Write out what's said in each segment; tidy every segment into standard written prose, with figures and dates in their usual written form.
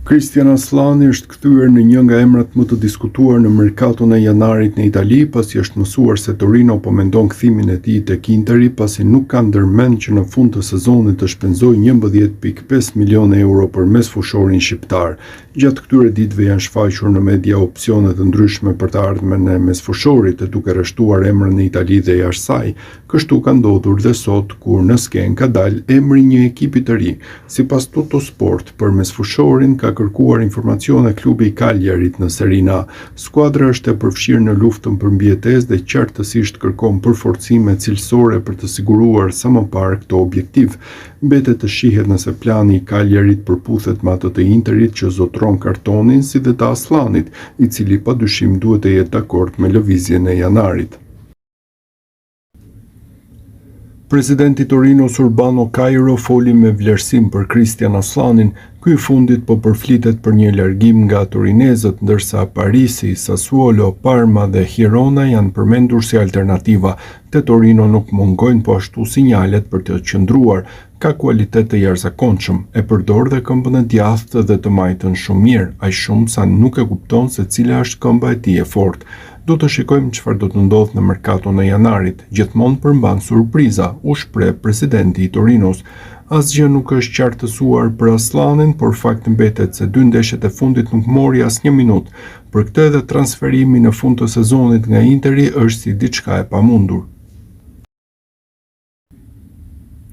Christian Aslani është kthyer në një nga emrat më të diskutuar në merkaton e janarit në Itali, pasi është mësuar se Torino po mendon kthimin e tij tek Interi, pasi nuk ka ndërmend që në fund të sezonit të shpenzojë 11.5 milionë euro për mesfushorin shqiptar. Gjatë këtyre ditëve janë shfaqur në media opsione të ndryshme për të ardhmen e mesfushorit, duke rreshtuar emrin në Itali dhe jashtë saj. Kështu ka ndodhur dhe sot, kur në skenë ka dalë emri një ekipi të ri. Sipas Tuttosport, për mesfushorin ka kërkuar informacione klubi i Cagliarit në Serie A. Skuadra është e përfshirë në luftën për mbijetesë dhe qartësisht kërkon përforcime cilësore për të siguruar sa më parë këtë objektiv. Mbetet të shihet nëse plani i Cagliarit përputhet me atë të Interit që zotron kartonin, si dhe të Aslanit, i cili padyshim duhet të jetë dakord me lëvizjen e janarit. Presidenti Torinos Urbano Cairo foli me vlerësim për Christian Aslanin. Ky i fundit po përflitet për një largim nga torinezët, ndërsa Parisi, Sassuolo, Parma dhe Girona janë përmendur si alternativa. Te Torino nuk mungojnë po ashtu sinjalet për të qëndruar. Ka kualitet të jashtëzakonshëm, e përdor dhe këmbën e djathtë dhe të majtën shumë mirë, aq shumë sa nuk e kupton se cila është këmba e tij e fortë. Do të shikojmë çfarë do të ndodhë në merkaton e janarit. Gjithmonë përmban surpriza, u shpreh presidenti i Torinos. Asgjë nuk është qartësuar për Aslanin, por fakti mbetet se 2 ndeshjet e fundit nuk mori asnjë minutë. Për këtë edhe transferimi në fund të sezonit nga Interi është si diçka e pamundur.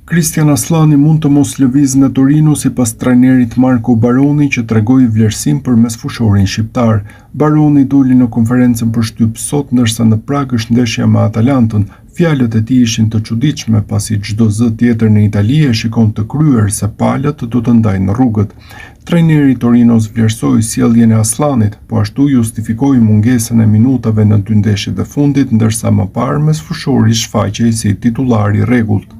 Christian Aslani mund të mos lëvizë nga Torino sipas trajnerit Marco Baroni, që tregoi vlerësim për mesfushorin shqiptar. Baroni doli në konferencën për shtyp sot, ndërsa në Prag është ndeshja me Atalantën. Fjalët e tij ishin të çuditshme, pasi çdo zë tjetër në Itali e shikon të kryer se palët do të ndajnë rrugët. Trajneri i Torinos vlerësoi sjelljen e Aslanit, po ashtu justifikoi mungesën e minutave në 2 ndeshjet e fundit, ndërsa më parë mesfushori shfaqej si titullar i rregullt.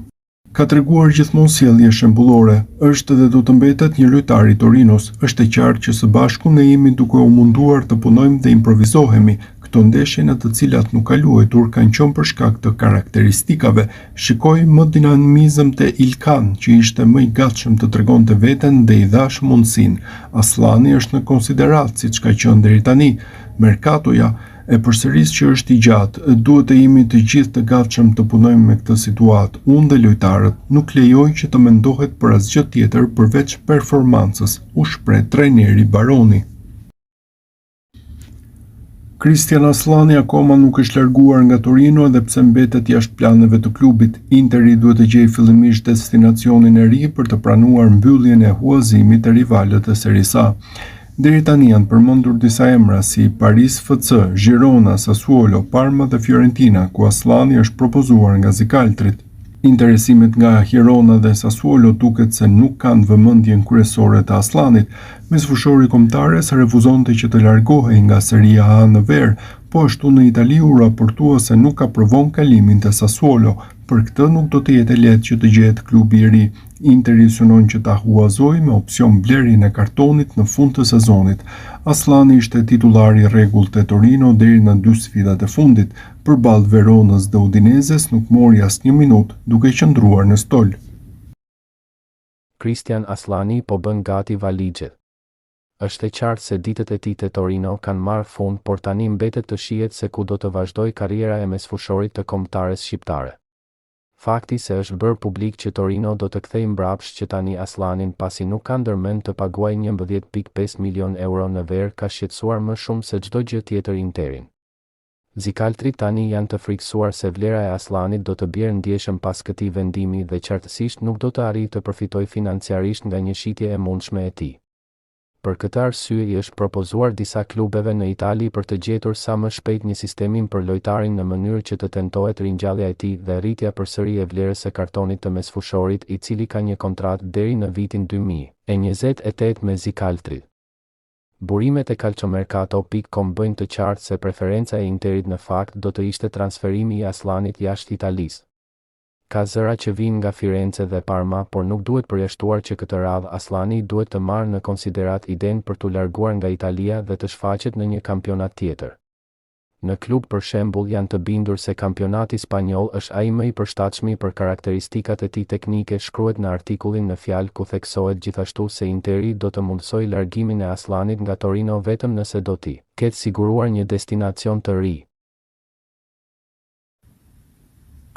Ka treguar gjithmonë sjellje shembullore, është dhe do të mbetet një lojtar i Torinos. Është e qartë që së bashku ne jemi duke u munduar të punojmë dhe improvizohemi. Këto ndeshje në të cilat nuk ka luajtur kanë qenë për shkak të karakteristikave. Shikoj më dinamizëm te Ilkan, që ishte më i gatshëm të tregonte veten dhe i dhash mundësinë. Aslani është në konsiderat, siç ka qenë deri tani. Merkatoja e përsëris që është i gjatë, duhet të jemi të gjithë të gatshëm të punojmë me këtë situatë. Unë dhe lojtarët nuk lejojnë që të mendohet për asgjë tjetër përveç performancës, u shpreh trajneri Baroni. Christian Aslani akoma nuk është larguar nga Torino, edhe pse mbetet jashtë planeve të klubit. Interi duhet të gjejë fillimisht destinacionin e ri për të pranuar mbylljen e huazimit të rivalët e Serie A. Deri tani janë përmendur disa emra si Paris FC, Girona, Sassuolo, Parma dhe Fiorentina, ku Aslani është propozuar nga zikaltrit. Interesimet nga Girona dhe Sassuolo duket se nuk kanë vëmendjen kryesore të Aslanit. Mesfushori kombëtares refuzonte që të largohej nga Serie A në ver, po ashtu në Itali u raportua se nuk ka provon kalimin te Sassuolo. Për këtë nuk do të jetë lehtë që të gjehet klubi i ri. Interi synon që ta huazojë me opsion blerjen e kartonit në fund të sezonit. Aslani ishte titular i rregullt te Torino deri në 2 sfidat e fundit. Përballë Veronës dhe Udinezes nuk mori asnjë minutë, duke qëndruar në stol. Christian Aslani po bën gati valixhet. Është e qartë se ditët e tij te Torino kanë marrë fund, por tani mbetet të shihet se ku do të vazhdojë karriera e mesfushorit të kombëtares shqiptare. Fakti se është bërë publik që Torino do të kthejë mbrapsht që tani Aslanin, pasi nuk ka ndërmend të paguajë 11.5 milion euro në ver, ka shqetësuar më shumë se çdo gjë tjetër Interin. Zikaltrit tani janë të frikësuar se vlera e Aslanit do të bjerë ndjeshëm pas këtij vendimi dhe qartësisht nuk do të arrijë të përfitojë financiarisht nga një shitje e mundshme e tij. Për këtë arsye i është propozuar disa klubeve në Itali për të gjetur sa më shpejt një sistemin për lojtarin në mënyrë që të tentohet ringjallja e tij dhe rritja përsëri e vlerës së kartonit të mesfushorit, i cili ka një kontratë deri në vitin 2028 me zikaltrit. Burimet e calciomercato.com bëjnë të qartë se preferenca e Interit në fakt do të ishte transferimi i Aslanit jashtë Italisë. Ka zëra që vijnë nga Firenze dhe Parma, por nuk duhet përjashtuar që këtë radhë Aslani duhet të marrë në konsiderat idenë për t'u larguar nga Italia dhe të shfaqet në një kampionat tjetër. Në klub për shembull janë të bindur se kampionati spanjoll është ai më i përshtatshëm për karakteristikat e tij teknike, shkruhet në artikullin në fjalë ku theksohet gjithashtu se Interi do të mundsojë largimin e Aslanit nga Torino vetëm nëse do t'i ketë siguruar një destinacion të ri.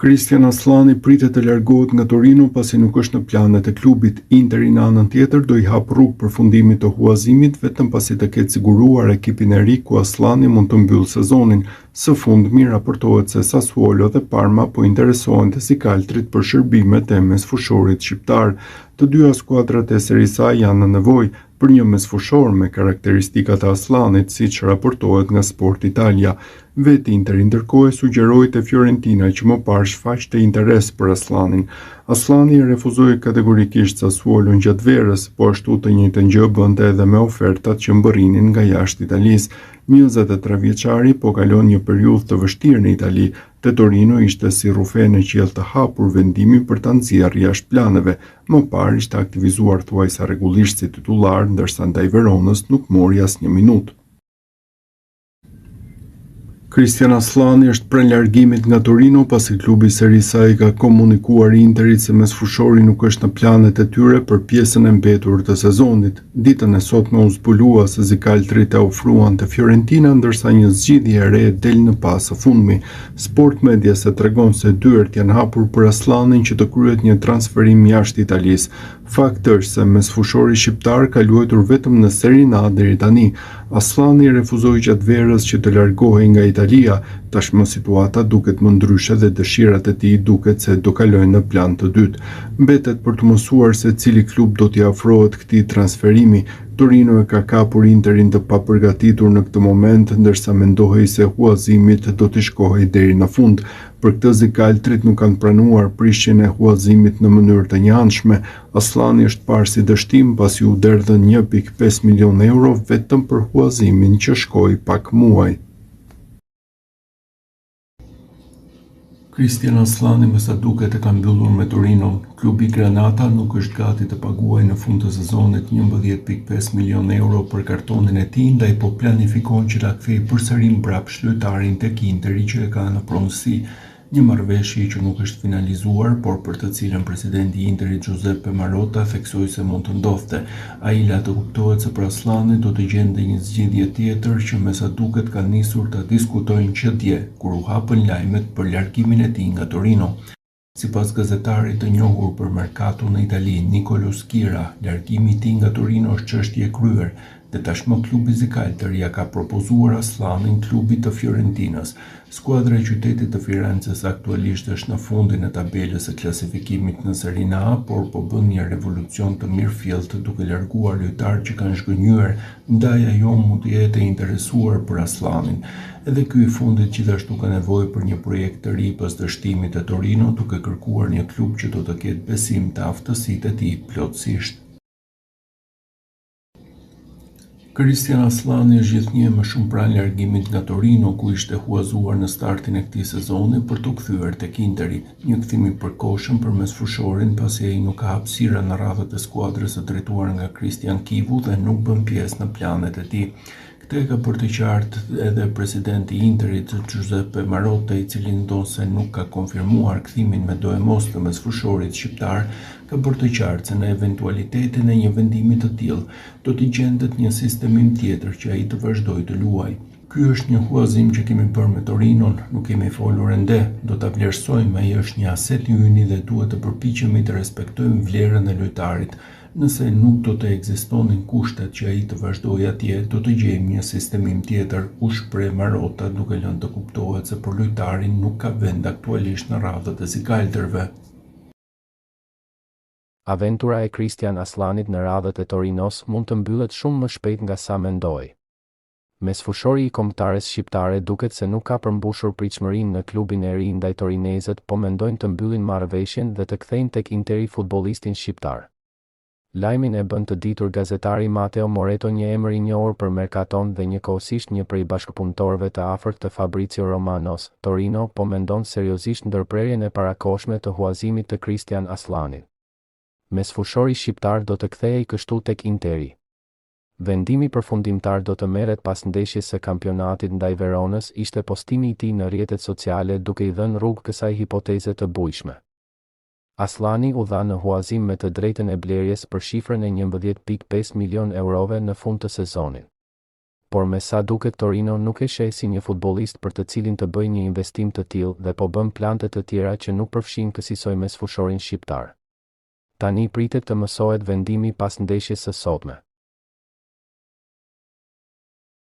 Christian Aslani pritet të largohet nga Torino pasi nuk është në planet e klubit. Interi në anën tjetër do i hap rrugë përfundimit të huazimit vetëm pasi të ketë siguruar ekipin e ri ku Aslani mund të mbyllë sezonin. Së fundmi raportohet se Sassuolo dhe Parma po interesohen të sikaltrit për shërbimet e mesfushorit shqiptar. Të dyja skuadrat e Serie A janë në nevojë për një mesfushor me karakteristikat e Aslanit, siç raportohet nga Sport Italia. Vetë Interi ndërkohë sugjeroi te Fiorentina që më parë shfaqte interes për Aslanin. Aslani refuzoi kategorikisht Sassuolon gjatë verës, po ashtu të njëjtën gjë bënte edhe me ofertat që mbërrinin nga jashtë Italisë. 23 vjeçari po kalon një periudhë të vështirë në Itali. Te Torino ishte si rrufe në qiell të hapur vendimi për ta nxjerrë jashtë planeve. Më parë ishte aktivizuar thuajsa rregullisht si titullar, ndërsa ndaj Veronës nuk mori asnjë minutë. Christian Aslani është pranë largimit nga Torino pasi klubi i Serie A i ka komunikuar Interit se mesfushori nuk është në planet e tyre për pjesën e mbetur të sezonit. Ditën e sotme u zbulua se zikaltrit e ofruan te Fiorentina, ndërsa një zgjidhje e re del në pas së fundmi. Sport Media se tregon se dyert janë hapur për Aslanin që të kryet një transferim jashtë Italisë. Fakti është se mesfushori shqiptar ka luajtur vetëm në Serie A deri tani. Aslani refuzoi gjatë verës që të largohej nga Italia. Tashmë situata duket më ndryshe dhe dëshirat e tij duket se do kalojnë në plan të dytë. Mbetet për të mësuar se cili klub do t'i afrohet këtij transferimi. Torino e ka kapur Interin të papërgatitur në këtë moment, ndërsa mendohej se huazimit do t'i shkohej deri në fund. Për këtë zikaltrit nuk kanë pranuar prishjen e huazimit në mënyrë të njëanshme. Aslani është parë si dështim pasi u derdhën 1.5 milion euro vetëm për huazimin që shkoi pak muaj. Christian Aslani me sa duket e ka mbyllur me Torino. Klubi Granata nuk është gati të paguajë në fund të sezonit 11.5 milion euro për kartonin e tij, ndaj po planifikon që ta kthejë përsëri mbrapsht lojtarin tek Interi që e ka në pronësi. Një marrëveshje që nuk është finalizuar, por për të cilën presidenti i Interit Giuseppe Marotta theksoi se mund të ndodhte. Ai la të kuptohet se për Aslanin do të gjente një zgjidhje tjetër që me sa duket kanë nisur të diskutojnë që dje, kur u hapën lajmet për largimin e tij nga Torino. Sipas gazetarit të njohur për merkato në Itali, Nicolo Schira, largimi i tij nga Torino është çështje e kryer, dhe tashmë klubi zikaltër ja ka propozuar Aslanin klubit të Fiorentinës. Skuadra e qytetit të Firences aktualisht është në fundin e tabelës së klasifikimit në Serie A, por po bën një revolucion të mirëfillt duke larguar lojtarë që kanë zhgënjyer, ndaj ajo mund të jetë e interesuar për Aslanin. Edhe ky i fundit gjithashtu ka nevojë për një projekt të ri pas dështimit të Torino, duke kërkuar një klub që do të ketë besim të aftësitë e tij plotësisht. Christian Aslani është gjithnjë më shumë pranë largimit nga Torino, ku ishte huazuar në startin e këtij sezoni për t'u kthyer tek Interi, një kthim i përkohshëm për mesfushorin pasi ai nuk ka hapësira në radhët e skuadrës së drejtuar nga Christian Kivu dhe nuk bën pjesë në planet e tij. Këtë e ka bërë të qartë edhe presidenti i Interit Giuseppe Marotta, i cili ndonë se nuk ka konfirmuar kthimin me do e mos të mesfushorit shqiptar, ka bërë të qartë se në eventualitetin e një vendimi të tillë do t'i gjendet një sistemim tjetër që ai të vazhdojë të luajë. Ky është një huazim që kemi bërë me Torinon, nuk kemi folur ende, do ta vlerësojmë, ai është një aset i yni dhe duhet të përpiqemi të respektojmë vlerën e lojtarit. Nëse nuk do të ekzistonin kushtet që ai të vazhdojë atje, do të gjejmë një sistemim tjetër, u shpreh Marotta, duke lënë të kuptohet se për lojtarin nuk ka vend aktualisht në radhët e zikaltërve. Aventura e Christian Aslanit në radhët e Torinos mund të mbyllet shumë më shpejt nga sa mendoi. Mesfushori i kombëtares shqiptare duket se nuk ka përmbushur pritshmërinë në klubin e ri ndaj torinezët, po mendojnë të mbyllin marrëveshjen dhe të kthejnë tek Interi futbollistin shqiptar. Lajmin e bën të ditur gazetari Matteo Moretto, një emër i njohur për merkaton dhe njëkohësisht një prej bashkëpunëtorëve të afërt të Fabrizio Romanos. Torino po mendon seriozisht ndërprerjen e parakohshme të huazimit të Christian Aslanit. Mesfushori shqiptar do të kthehej kështu tek Interi. Vendimi përfundimtar do të merret pas ndeshjes së kampionatit ndaj Veronës, ishte postimi i tij në rrjetet sociale duke i dhënë rrugë kësaj hipoteze të bujshme. Aslani u dha në huazim me të drejtën e blerjes për shifrën e 11.5 milion eurove në fund të sezonit. Por me sa duket Torino nuk e sheh si një futbollist për të cilin të bëjë një investim të tillë dhe po bën plante të tjera që nuk përfshin kësaj mesfushorin shqiptar. Tani pritet të mësohet vendimi pas ndeshjes së sotme.